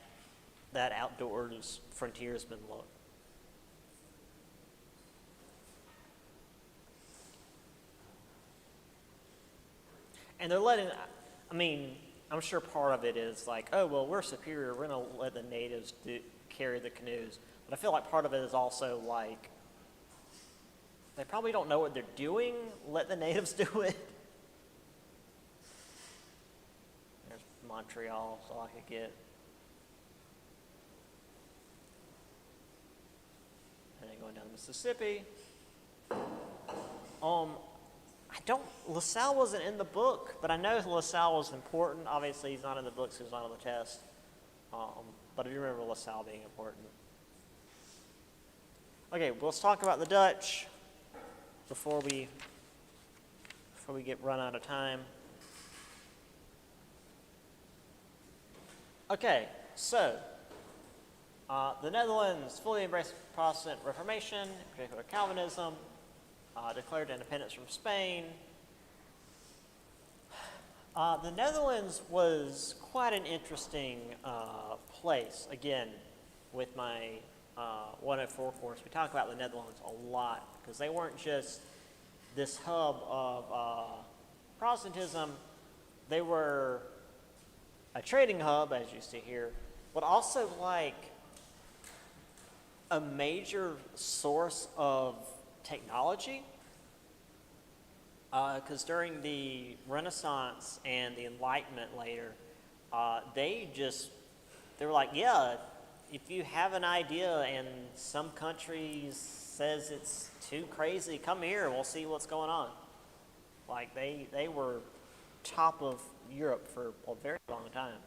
outdoors frontiersman look. And they're letting, I mean, I'm sure part of it is like, oh, well, we're superior. We're going to let the natives carry the canoes. But I feel like part of it is also like, they probably don't know what they're doing. Let the natives do it. There's Montreal, so I could get. And then going down to Mississippi. LaSalle wasn't in the book, but I know LaSalle was important. Obviously, he's not in the books, he's not on the test. But I do remember LaSalle being important. Okay, well, let's talk about the Dutch before we get run out of time. Okay, so the Netherlands fully embraced Protestant Reformation, in particular Calvinism, declared independence from Spain. The Netherlands was quite an interesting place. Again, with my 104 course, we talk about the Netherlands a lot because they weren't just this hub of Protestantism. They were a trading hub, as you see here, but also like a major source of technology. Because during the Renaissance and the Enlightenment later, they were like, yeah, if you have an idea and some country says it's too crazy, come here and we'll see what's going on. Like they were top of Europe for a very long time.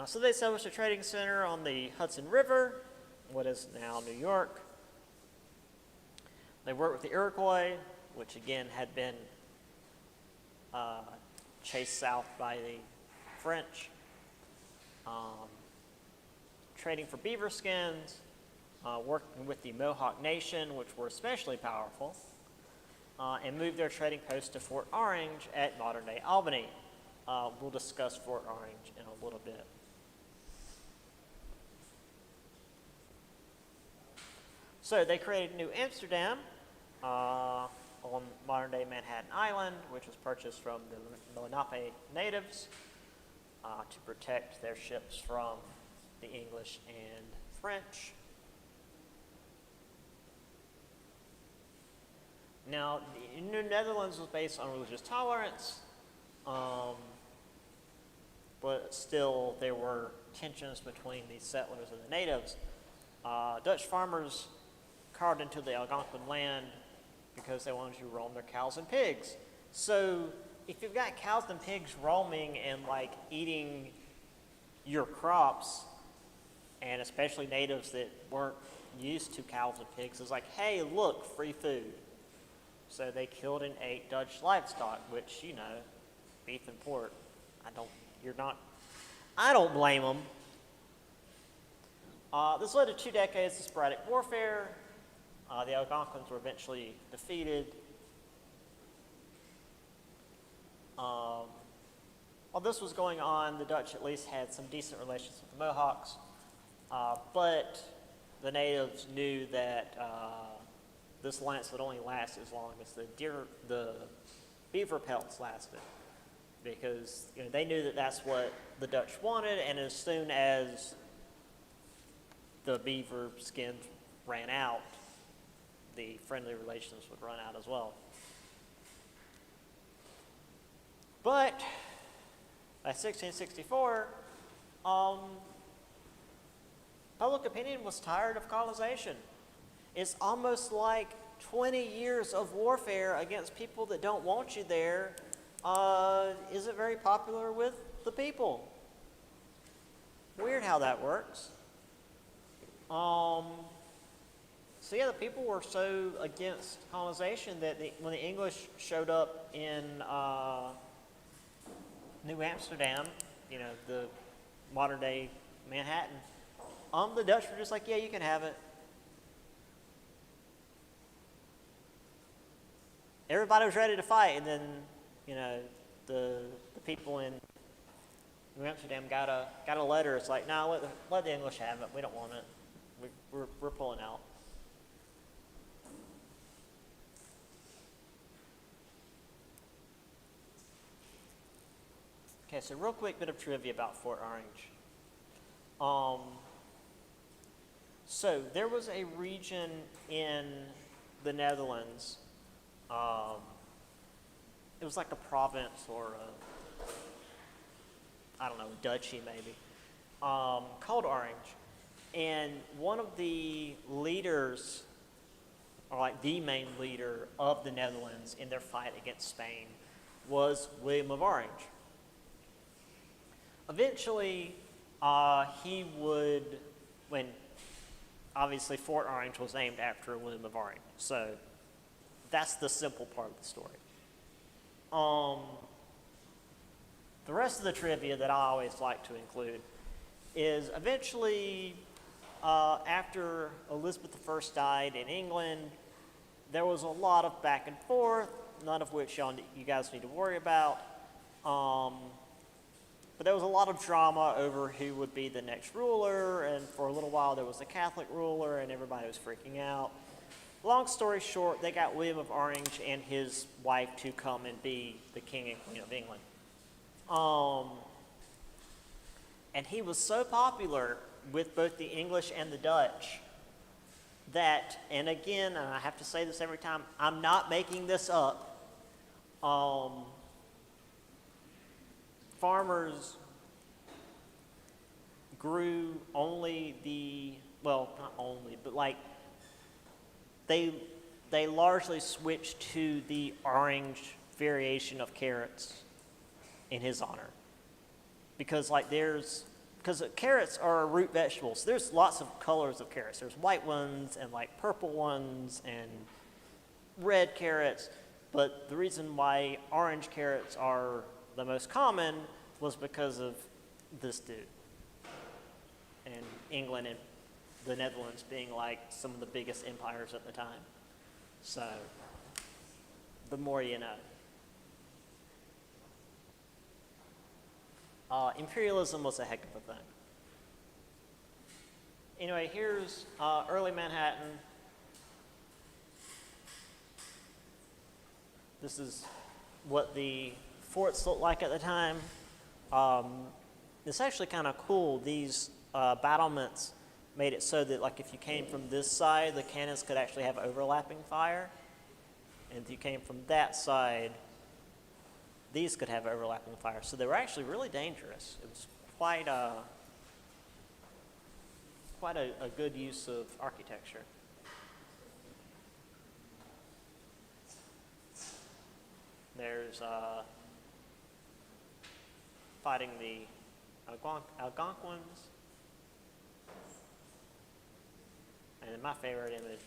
So they established a trading center on the Hudson River, what is now New York. They worked with the Iroquois, which again had been chased south by the French. Trading for beaver skins, working with the Mohawk Nation, which were especially powerful, and moved their trading post to Fort Orange at modern-day Albany. We'll discuss Fort Orange in a little bit. So they created New Amsterdam on modern-day Manhattan Island, which was purchased from the Lenape natives to protect their ships from the English and French. Now, the New Netherlands was based on religious tolerance, but still there were tensions between the settlers and the natives. Dutch farmers carved into the Algonquin land because they wanted to roam their cows and pigs. So if you've got cows and pigs roaming and like eating your crops, and especially natives that weren't used to cows and pigs, it's like, hey, look, free food. So they killed and ate Dutch livestock, which, you know, beef and pork. I don't blame them. This led to 2 decades of sporadic warfare. The Algonquins were eventually defeated. While this was going on, the Dutch at least had some decent relations with the Mohawks, but the natives knew that this alliance would only last as long as the beaver pelts lasted, because they knew that that's what the Dutch wanted, and as soon as the beaver skins ran out, the friendly relations would run out as well. But by 1664, public opinion was tired of colonization. It's almost like 20 years of warfare against people that don't want you there Is it very popular with the people? Weird how that works. So yeah, the people were so against colonization that when the English showed up in New Amsterdam, you know, the modern day Manhattan, the Dutch were just like, yeah, you can have it. Everybody was ready to fight, and then, you know, the people in New Amsterdam got a letter. It's like, no, let the English have it. We don't want it. We're pulling out. Okay, so real quick bit of trivia about Fort Orange. So there was a region in the Netherlands. It was like a province or I don't know, a duchy maybe, called Orange. And one of the leaders, or like the main leader of the Netherlands in their fight against Spain, was William of Orange. Eventually, he would, when obviously Fort Orange was named after William of Orange. So that's the simple part of the story. The rest of the trivia that I always like to include is eventually, after Elizabeth I died in England, there was a lot of back and forth, none of which you guys need to worry about. But there was a lot of drama over who would be the next ruler, and for a little while there was a Catholic ruler, and everybody was freaking out. Long story short, they got William of Orange and his wife to come and be the King and Queen of England. And he was so popular with both the English and the Dutch that, and again, and I have to say this every time, I'm not making this up, farmers grew only well, not only, but like they largely switched to the orange variation of carrots in his honor. Because carrots are root vegetables. There's lots of colors of carrots. There's white ones and like purple ones and red carrots. But the reason why orange carrots are the most common was because of this dude. And England and the Netherlands being like some of the biggest empires at the time. So, the more you know. Imperialism was a heck of a thing. Anyway, here's early Manhattan. This is what the forts looked like at the time. It's actually kind of cool. These battlements made it so that, like, if you came from this side, the cannons could actually have overlapping fire. And if you came from that side, these could have overlapping fire. So they were actually really dangerous. It was quite a good use of architecture. There's fighting the Algonquins. And my favorite image,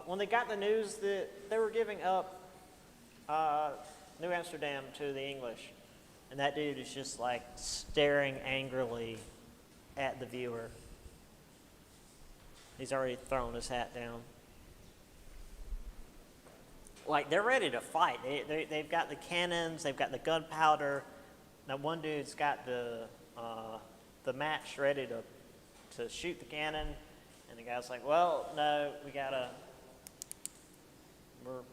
when they got the news that they were giving up New Amsterdam to the English, and that dude is just like staring angrily at the viewer. He's already thrown his hat down. Like, they're ready to fight. They've got the cannons, they've got the gunpowder. Now one dude's got the match ready to shoot the cannon, and the guy's like, "Well, no,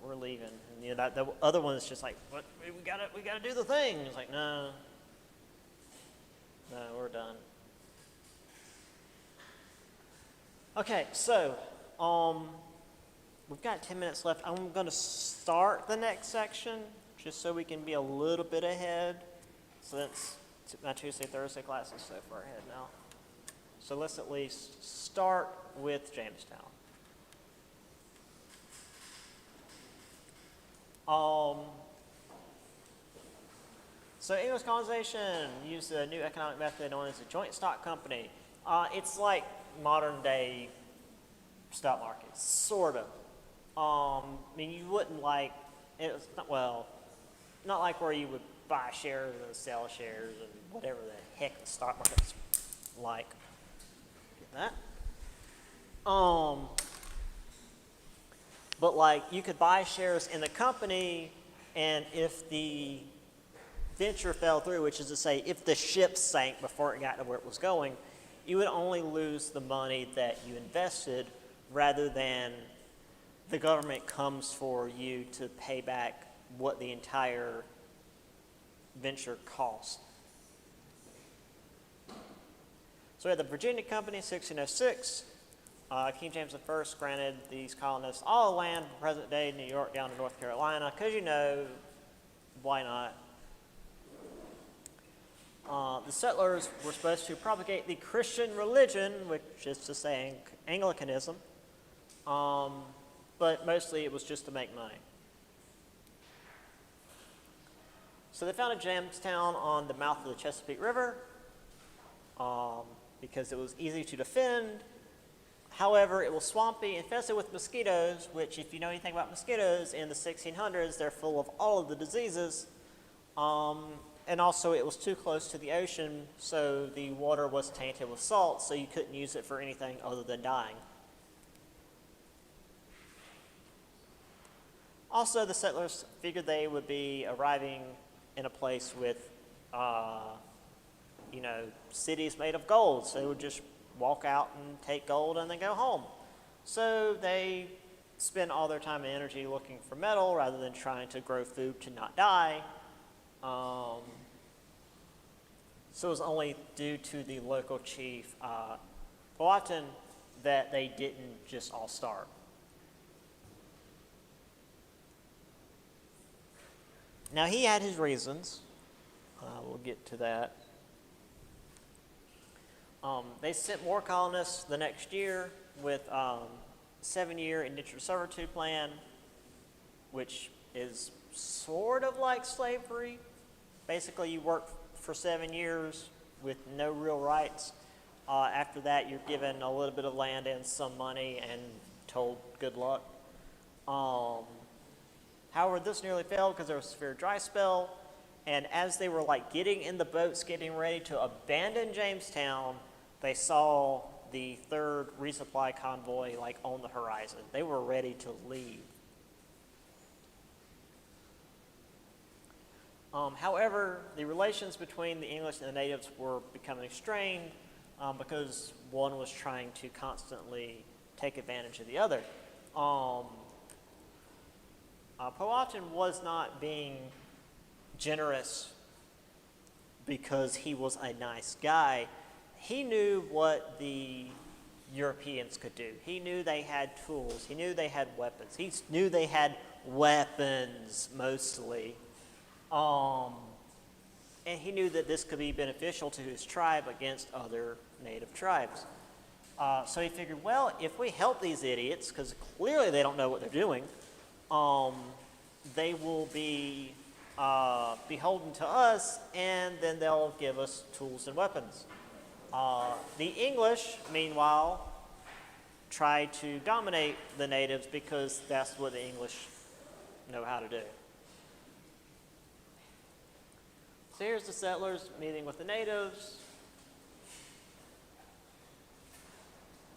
we're leaving." And you know, the other one is just like, "What? We gotta do the thing." He's like, "No, we're done." Okay, so we've got 10 minutes left. I'm going to start the next section just so we can be a little bit ahead. So that's my Tuesday, Thursday classes so far ahead now. So let's at least start with Jamestown. So English colonization used a new economic method known as a joint stock company. It's like modern day stock market, sort of. I mean, you wouldn't like, it was not, well, not like where you would buy shares and sell shares and whatever the heck the stock market's like. Get that? But like you could buy shares in the company, and if the venture fell through, which is to say if the ship sank before it got to where it was going, you would only lose the money that you invested rather than the government comes for you to pay back what the entire venture cost. So we had the Virginia Company, 1606. King James I granted these colonists all the land from present-day New York down to North Carolina, because you know, why not? The settlers were supposed to propagate the Christian religion, which is to say Anglicanism, but mostly it was just to make money. So they founded Jamestown on the mouth of the Chesapeake River because it was easy to defend. However, it was swampy, infested with mosquitoes, which, if you know anything about mosquitoes, in the 1600s, they're full of all of the diseases. And also, it was too close to the ocean, so the water was tainted with salt, so you couldn't use it for anything other than dyeing. Also, the settlers figured they would be arriving in a place with, cities made of gold, so they would just walk out and take gold and then go home. So they spend all their time and energy looking for metal rather than trying to grow food to not die. So it was only due to the local chief, Powhatan, that they didn't just all starve. Now he had his reasons. We'll get to that. They sent more colonists the next year with 7-year indentured servitude plan, which is sort of like slavery. Basically, you work for 7 years with no real rights. After that, you're given a little bit of land and some money and told good luck. However, this nearly failed because there was a severe dry spell, and as they were getting in the boats, getting ready to abandon Jamestown, they saw the third resupply convoy on the horizon. They were ready to leave. However, the relations between the English and the natives were becoming strained because one was trying to constantly take advantage of the other. Powhatan was not being generous because he was a nice guy. He knew what the Europeans could do. He knew they had tools. He knew they had weapons. He knew they had weapons, mostly. And he knew that this could be beneficial to his tribe against other native tribes. So he figured, well, if we help these idiots, because clearly they don't know what they're doing, they will be beholden to us, and then they'll give us tools and weapons. The English, meanwhile, tried to dominate the natives because that's what the English know how to do. So here's the settlers meeting with the natives.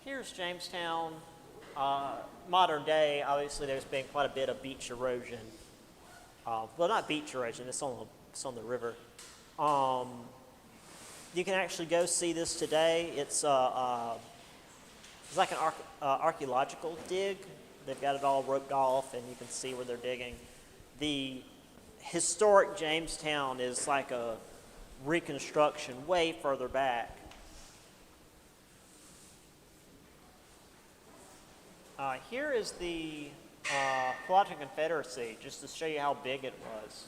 Here's Jamestown. Modern day, obviously there's been quite a bit of beach erosion. Well, not beach erosion, it's on the river. You can actually go see this today. It's like an archaeological dig. They've got it all roped off, and you can see where they're digging. The historic Jamestown is like a reconstruction way further back. Here is the Powhatan Confederacy, just to show you how big it was.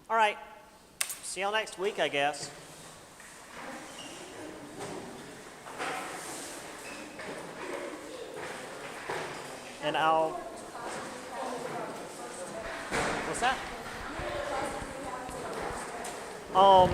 All right, see y'all next week, I guess. And What's that? Um,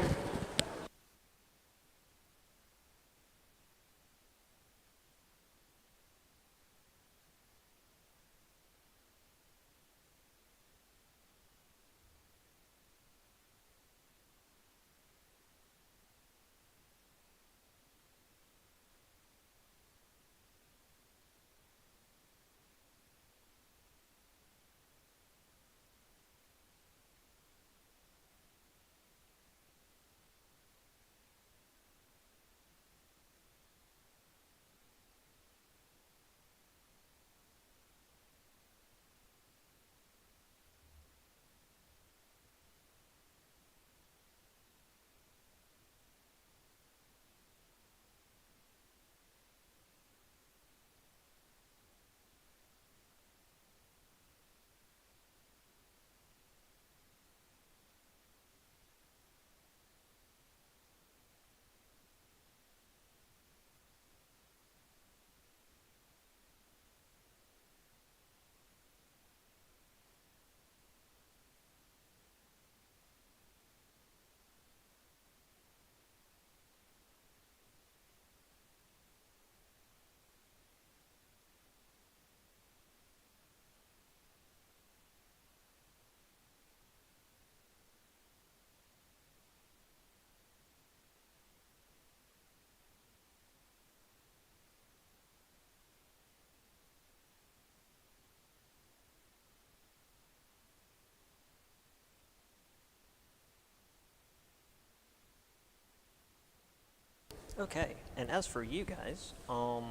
okay. And as for you guys, I'll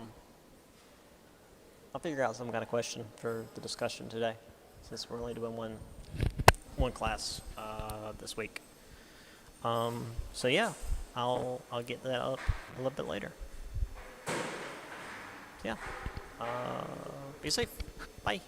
figure out some kind of question for the discussion today, since we're only doing one class this week. So yeah, I'll get that up a little bit later. Yeah. Be safe. Bye.